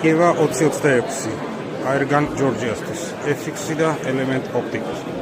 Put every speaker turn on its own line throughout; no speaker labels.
Kiva 2026 Airgun Georgiastis FX და Element Optics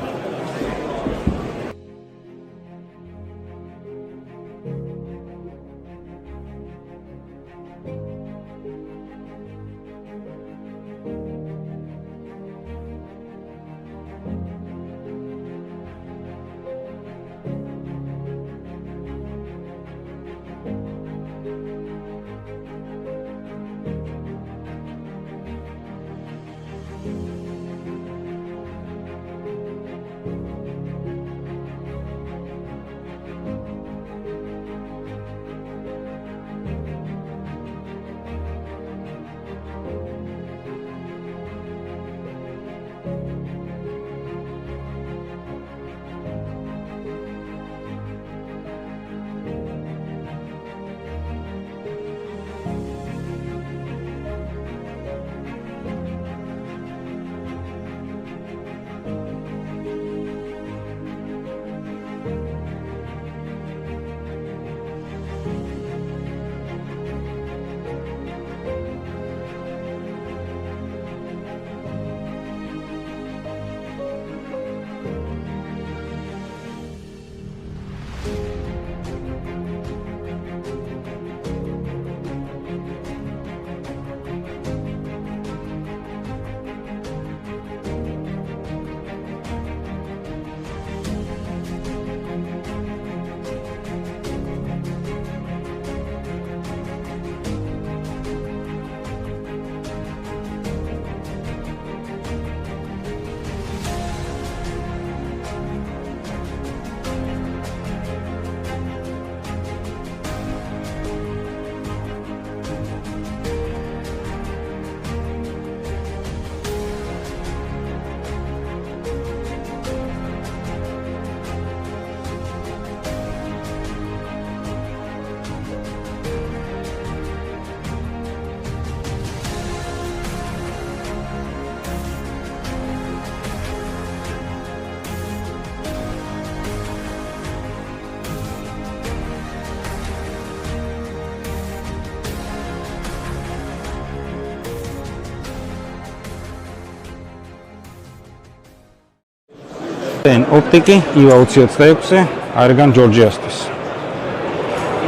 Optiki IVA 26 Airgun Georgiastis.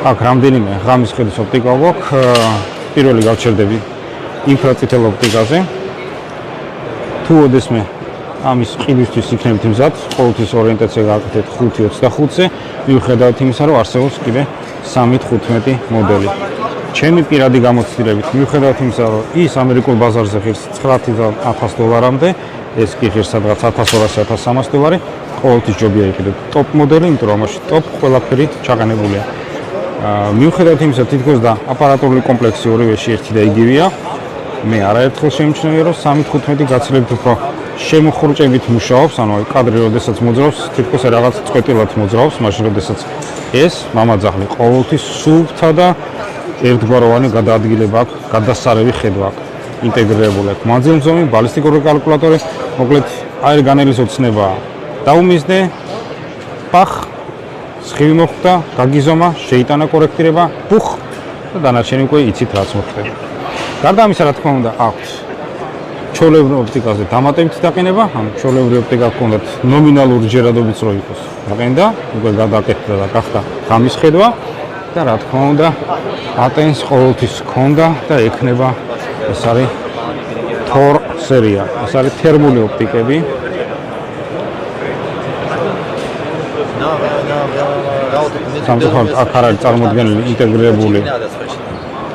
აქ რამდენიმე ღამის ხედვის ოპტიკა გვაქვს. პირველი გავჩერდები ინფრაწითელ ოპტიკაზე. თუ ოდესმე ამის ყიდვისთვის იქნებით მზად, ყოველთვის ორიენტაცია გააკეთეთ 5.25-ზე, მიუხედავად ημისა, რომ არსებობს კიდე 3.15 მოდელი. ჩემი პირადი გამოცდილებით, მიუხედავად იმისა, რომ ის ამერიკულ ბაზარზე ღირს $9,000-მდე, ეს კი ღირს სადღაც $1,200-1300, ყოველთვის ჯობია იყიდოთ ტოპ მოდელი, იმიტომ რომ ამაში ტოპ ყველაფერი ჩაყენებულია. მიუხედავად იმისა, თითქოს და აპარატურული კომპლექსი ორივეში ერთი და იგივეა. მე არაერთხელ შემჩნევია, რომ 3.15 გაცილებით უფრო შემოხრუჭებით მუშაობს, ანუ კადრი როდესაც მოძრაობს, თითქოს რაღაც წვეტილად მოძრაობს, მაშინ როდესაც ეს მამაძაღლი ყოველთვის სუფთა და ერთგვაროვანი გადაადგილება აქვს, გადასარევი ხედვა აქვს. ინტეგრირებული აქვს მანძილმზომი, ბალისტიკური კალკულატორი, მოკლედ აირგანელის ოცნებაა. დაუმიზნე, პახ, სხივი მოხვდა, გაგიზომა, შეიტანა კორექტირება, პუხ და დანარჩენი უკვე იცით რაც მოხდება. გარდა ამისა, რა თქმა უნდა, აქვს ჩვეულებრივ ოპტიკაზე დამატებითი დაყენება, ანუ ჩვეულებრივი ოპტიკა ჰქონდათ ნომინალური ჯერადობით რო იყოს. დაყენდა, უკვე გადაკეთდა და გახდა ღამის ხედვა და რა თქმა უნდა, ატენს ყოველთვის ჰქონდა და ექნება ეს არის Thor სერია, ეს არის თერმული ოპტიკები. სამწუხაროდ აქ არ არის წარმოდგენილი ინტეგრირებული.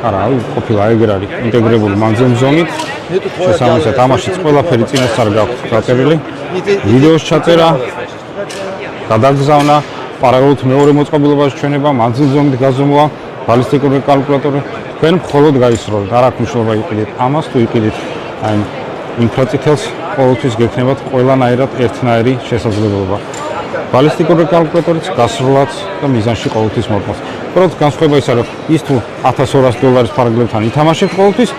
არა, ყოფილა ეგრე არის ინტეგრირებული მანძილმზომით. შესაბამისად, ამაშიც ყველაფერი წინასწარ გაქვს დაწერილი. ვიდეოს ჩაწერა, გადაგზავნა, პარალელურად მეორე მოწყობილობაში ჩვენება, მანძილმზომით გაზომვა, ბალისტიკური კალკულატორი. თქვენ მხოლოდ გაისროლეთ, არ აქვს მნიშვნელობა იყიდეთ ამას თუ იყიდეთ აი ინფრაწითელს, ყოველთვის გექნებათ ყველანაირად ერთნაირი შესაძლებლობა. ბალისტიკური კალკულატორიც გასროლად და მიზანში ყოველთვის მოყვას. უბრალოდ განსხვავება ის არის, ის თუ $1,200 ფარგლებთან ითამაშებთ ყოველთვის,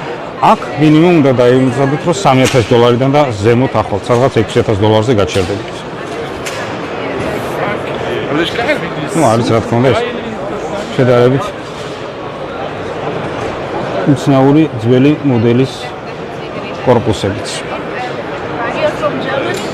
აქ მინიმუმ უნდა დაიმზადოთ, რომ $3,000-დან და ზემოთ ახლად, სადღაც $6,000-ზე გაჩერდებით. ნუ არის რა თქმა უნდა ეს შედარებით უცნაური ძველი მოდელის კორპუსებიც.
You're from Germany?